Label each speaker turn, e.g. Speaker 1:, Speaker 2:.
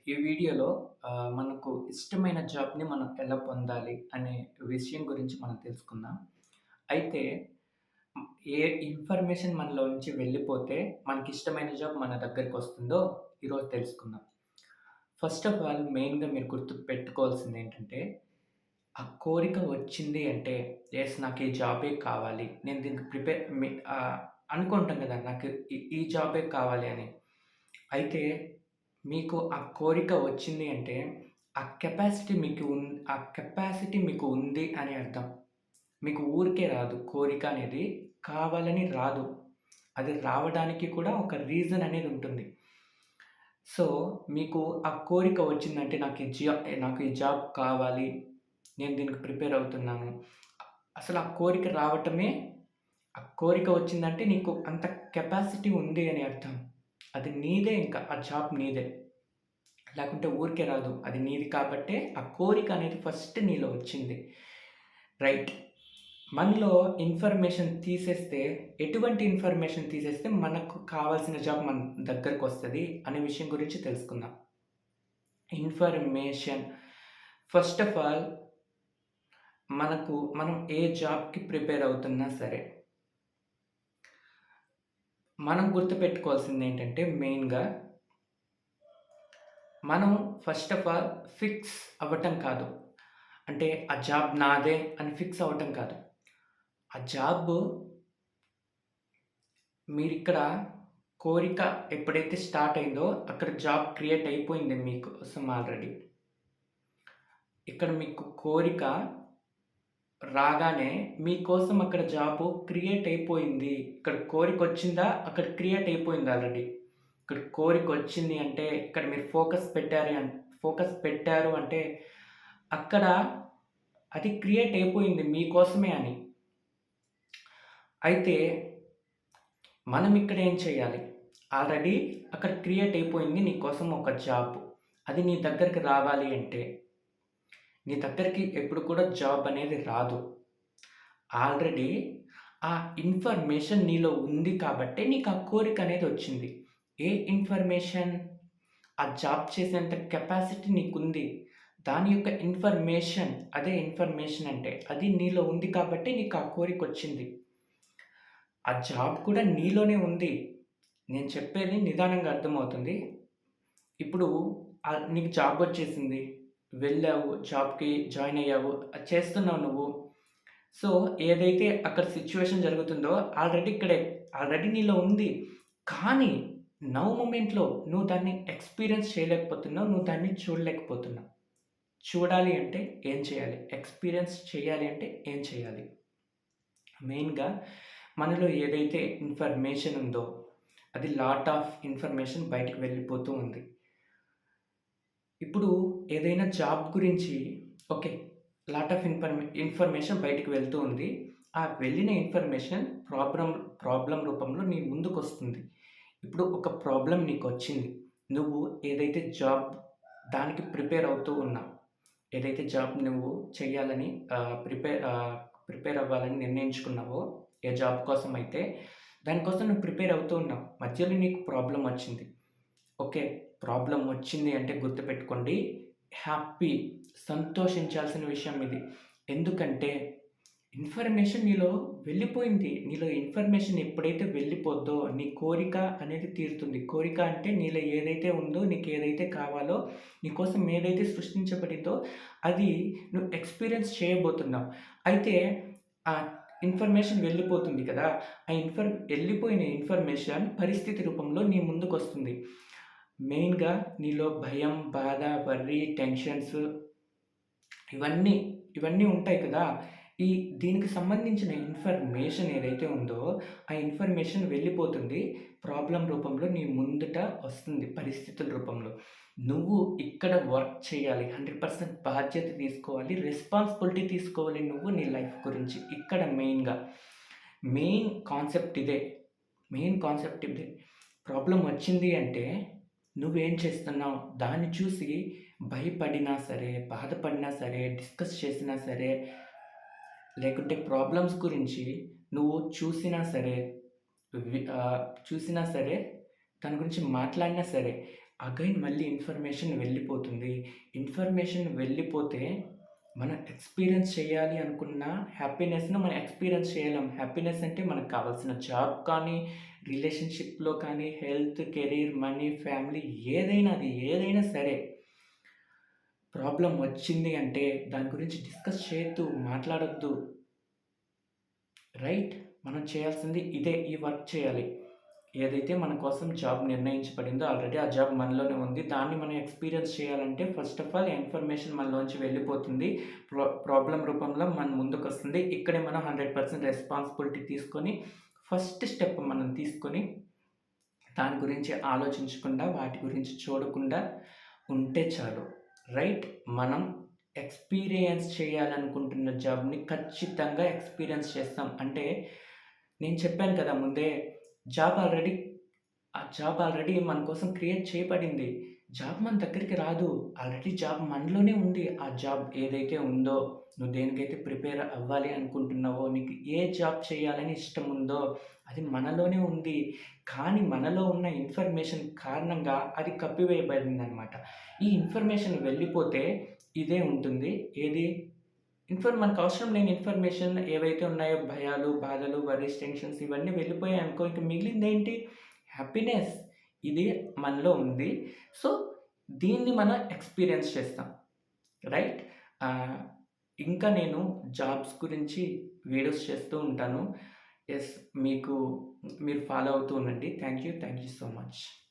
Speaker 1: ఈ వీడియోలో మనకు ఇష్టమైన జాబ్‌ని మనం ఎలా పొందాలి అనే విషయం గురించి మనం తెలుసుకుందాం. అయితే హ్మ్, ఏ ఇన్ఫర్మేషన్ మనలో నుంచి వెళ్ళిపోతే మనకిష్టమైన జాబ్ మన దగ్గరికొస్తుందో ఈరోజు తెలుసుకుందాం. ఫస్ట్ ఆఫ్ ఆల్ మెయిన్‌గా మీరు గుర్తుపెట్టుకోవాల్సిందేంటంటే, ఆ కోరిక వచ్చింది అంటే, యెస్ నాకు ఈ జాబే కావాలి. నేను దీనికి అనుకుంటాం కదా! నాకు ఈ జాబే కావాలి అని. అయితే మీకు ఆ కోరిక వచ్చింది అంటే, ఆ కెపాసిటీ మీకు ఉంది అని అర్థం. మీకు ఊరికే రాదు. కోరిక అనేది కావాలని రాదు. అది రావడానికి కూడా ఒక రీజన్ అనేది ఉంటుంది. సో, మీకు ఆ కోరిక వచ్చిందంటే నాకు ఈ జాబ్ కావాలి. నేను దీనికి ప్రిపేర్ అవుతున్నాను. అసలు ఆ కోరిక రావటమే ఆ కోరిక వచ్చిందంటే నీకు అంత కెపాసిటీ ఉంది అని అర్థం. అది నీదే ఇంకా. ఆ జాబ్ నీదే. లేకుంటే ఊరికే రాదు. అది నీది కాబట్టే ఆ కోరిక అనేది ఫస్ట్ నీలో వచ్చింది. రైట్. మనలో ఇన్ఫర్మేషన్ తీసేస్తే ఎటువంటి ఇన్ఫర్మేషన్ తీసేస్తే మనకు కావాల్సిన జాబ్ మన దగ్గరకొస్తది అనే విషయం గురించి తెలుసుకుందాం. ఇన్ఫర్మేషన్ ఫస్ట్ ఆఫ్ ఆల్ మనం ఏ జాబ్‌కి ప్రిపేర్ అవుతున్నా సరే, మనం గుర్తుపెట్టుకోవాల్సిందేంటంటే మెయిన్‌గా మనం ఫస్ట్ ఆఫ్ ఆల్ ఫిక్స్ అవ్వటం కాదు. అంటే ఆ జాబ్ నాదే అని ఫిక్స్ అవ్వటం కాదు. ఆ జాబు మీరిక్కడ కోరిక ఎప్పుడైతే స్టార్ట్ అయిందో అక్కడ జాబ్ క్రియేట్ అయిపోయింది మీకోసం ఆల్రెడీ. ఇక్కడ మీకు కోరిక రాగానే మీకోసం అక్కడ జాబు క్రియేట్ అయిపోయింది. ఇక్కడ కోరికొచ్చిందా? అక్కడ క్రియేట్ అయిపోయింది ఆల్రెడీ. ఇక్కడ కోరికొచ్చింది అంటే ఇక్కడ మీరు ఫోకస్ పెట్టారు అంటే అక్కడ అది క్రియేట్ అయిపోయింది మీకోసమే అని. అయితే మనం ఇక్కడ ఏం చేయాలి? ఆల్రెడీ అక్కడ క్రియేట్ అయిపోయింది నీకోసం ఒక జాబ్. అది నీ దగ్గరికి రావాలి అంటే, నీ దగ్గరికి ఎప్పుడు కూడా జాబ్ అనేది రాదు. ఆల్రెడీ ఆ ఇన్ఫర్మేషన్ నీలో ఉంది కాబట్టే నీకు ఆ కోరిక అనేది వచ్చింది. ఏ ఇన్ఫర్మేషన్? ఆ జాబ్ చేసేంత కెపాసిటీ నీకుంది. దాని యొక్క ఇన్ఫర్మేషన్ అదే ఇన్ఫర్మేషన్ అంటే. అది నీలో ఉంది కాబట్టే నీకు ఆ కోరికొచ్చింది. ఆ జాబ్ కూడా నీలోనే ఉంది. నేను చెప్పేది నిదానంగా అర్థమవుతుంది. ఇప్పుడు నీకు జాబొచ్చేసింది. వెళ్ళావు, జాబ్‌కి జాయిన్ అయ్యావు. అది చేస్తున్నావు నువ్వు. సో, ఏదైతే అక్కడ సిట్యుయేషన్ జరుగుతుందో ఆల్రెడీ నీలో ఉంది. కానీ నౌ మొమెంట్‌లో నువ్వు దాన్ని ఎక్స్‌పీరియన్స్ చేయలేకపోతున్నావు. నువ్వు దాన్ని చూడలేకపోతున్నావు. చూడాలి అంటే ఏం చేయాలి? ఎక్స్‌పీరియన్స్ చేయాలి అంటే ఏం చేయాలి? మెయిన్‌గా మనలో ఏదైతే ఇన్ఫర్మేషన్ ఉందో, అది లాట్ ఆఫ్ ఇన్ఫర్మేషన్ బయటికి వెళ్ళిపోతూ ఉంది. ఇప్పుడు ఏదైనా జాబ్ గురించి ఓకే. లాట్ ఆఫ్ ఇన్ఫర్మేషన్ బయటికి వెళ్తూ ఉంది. ఆ వెళ్ళిన ఇన్ఫర్మేషన్ ప్రాబ్లమ్ రూపంలో నీ ముందుకొస్తుంది. ఇప్పుడు ఒక ప్రాబ్లమ్ నీకొచ్చింది. నువ్వు ఏదైతే జాబ్ దానికి ప్రిపేర్ అవుతూ ఉన్నావు. ఏదైతే జాబ్ నువ్వు చేయాలని ప్రిపేర్ అవ్వాలని నిర్ణయించుకున్నావో, ఏ జాబ్ కోసమైతే, దానికోసం నువ్వు ప్రిపేర్ అవుతూ ఉన్నావు. మధ్యలో నీకు ప్రాబ్లమ్ వచ్చింది. ఓకే. ప్రాబ్లమ్ వచ్చింది అంటే గుర్తుపెట్టుకోండి. హ్యాపీ సంతోషించాల్సిన విషయం ఇది. ఎందుకంటే ఇన్ఫర్మేషన్ నీలో వెళ్ళిపోయింది. నీలో ఇన్ఫర్మేషన్ ఎప్పుడైతే వెళ్ళిపోద్దో నీ కోరిక అనేది తీరుతుంది. కోరిక అంటే నీలో ఏదైతే ఉందో, నీకేదైతే కావాలో, నీకోసం ఏదైతే సృష్టించబడిందో అది నువ్వు ఎక్స్‌పీరియన్స్ చేయబోతున్నావు. అయితే ఆ ఇన్ఫర్మేషన్ వెళ్ళిపోతుంది కదా! ఎళ్ళిపోయిన ఇన్ఫర్మేషన్ పరిస్థితి రూపంలో నీ ముందుకొస్తుంది. మెయిన్‌గా నీలో భయం, బాధ, వర్రీ, టెన్షన్స్ ఇవన్నీ, ఇవన్నీ ఉంటాయి కదా! దీనికి సంబంధించిన ఇన్ఫర్మేషన్ ఏదైతే ఉందో, ఆ ఇన్ఫర్మేషన్ వెళ్ళిపోతుంది. ప్రాబ్లమ్ రూపంలో నీ ముందుట వస్తుంది పరిస్థితుల రూపంలో. నువ్వు ఇక్కడ వర్క్ చేయాలి. 100% బాధ్యత తీసుకోవాలి. రెస్పాన్సిబిలిటీ తీసుకోవాలి నువ్వు నీ లైఫ్ గురించి. ఇక్కడ మెయిన్‌గా. మెయిన్ కాన్సెప్ట్ ఇదే. మెయిన్ కాన్సెప్ట్ ఇదే. ప్రాబ్లమ్ వచ్చింది అంటే నువ్వేం చేస్తున్నావు? దాన్ని చూసి భయపడినా సరే, బాధపడినా సరే, డిస్కస్ చేసినా సరే, లేకుంటే ప్రాబ్లమ్స్ గురించి నువ్వు చూసినా సరే, చూసినా సరే, దాని గురించి మాట్లాడినా సరే, అగైన్ మళ్ళీ ఇన్ఫర్మేషన్ వెళ్ళిపోతుంది. ఇన్ఫర్మేషన్ వెళ్ళిపోతే మనం ఎక్స్‌పీరియన్స్ చేయాలి అనుకున్న హ్యాపీనెస్‌ని మనం ఎక్స్‌పీరియన్స్ చేయలేం. హ్యాపీనెస్ అంటే మనకు కావాల్సిన జాబ్ కానీ, రిలేషన్‌షిప్‌లో కానీ, హెల్త్, కెరీర్, మనీ, ఫ్యామిలీ ఏదైనా సరే ప్రాబ్లమ్ వచ్చింది అంటే దాని గురించి డిస్కస్ చేయొద్దు, మాట్లాడొద్దు. రైట్? మనం చేయాల్సింది ఇదే. ఈ వర్క్ చేయాలి. ఏదైతే మన కోసం జాబ్ నిర్ణయించబడిందో ఆల్రెడీ ఆ జాబ్ మనలోనే ఉంది. దాన్ని మనం ఎక్స్‌పీరియన్స్ చేయాలంటే ఫస్ట్ ఆఫ్ ఆల్ ఇన్ఫర్మేషన్ మనలోంచి వెళ్ళిపోతుంది. ప్రాబ్లమ్ రూపంలో మన ముందుకొస్తుంది. ఇక్కడే మనం 100% రెస్పాన్సిబిలిటీ తీసుకొని ఫస్ట్ స్టెప్ మనం తీసుకొని దాని గురించి ఆలోచించకుండా, వాటి గురించి చూడకుండా ఉంటే చాలు. రైట్? మనం ఎక్స్‌పీరియన్స్ చేయాలనుకుంటున్న జాబ్‌ని ఖచ్చితంగా ఎక్స్‌పీరియన్స్ చేస్తాం. అంటే నేను చెప్పాను కదా ముందే జాబ్ ఆల్రెడీ ఆ జాబ్ ఆల్రెడీ మన కోసం క్రియేట్ చేయబడింది. జాబ్ మన దగ్గరికి రాదు. ఆల్రెడీ జాబ్ మనలోనే ఉంది. ఆ జాబ్ ఏదైతే ఉందో, నువ్వు దేనికైతే ప్రిపేర్ అవ్వాలి అనుకుంటున్నావో, నీకు ఏ జాబ్ చేయాలని ఇష్టం ఉందో, అది మనలోనే ఉంది. కానీ మనలో ఉన్న ఇన్ఫర్మేషన్ కారణంగా అది కప్పివేయబడిందనమాట. ఈ ఇన్ఫర్మేషన్ వెళ్ళిపోతే ఇదే ఉంటుంది. ఏది? మనకు అవసరం లేని ఇన్ఫర్మేషన్ ఏవైతే ఉన్నాయో భయాలు, బాధలు, వరీస్, టెన్షన్స్ ఇవన్నీ వెళ్ళిపోయాయనుకో ఇంక మిగిలిందేంటి? హ్యాపీనెస్. ఇది మనలో ఉంది. సో, దీన్ని మనం ఎక్స్‌పీరియన్స్ చేస్తాం. రైట్? ఆహ్, ఇంకా నేను జాబ్స్ గురించి వీడియోస్ చేస్తూ ఉంటాను. యెస్. మీరు ఫాలో అవుతూ ఉండండి. Thank you so much.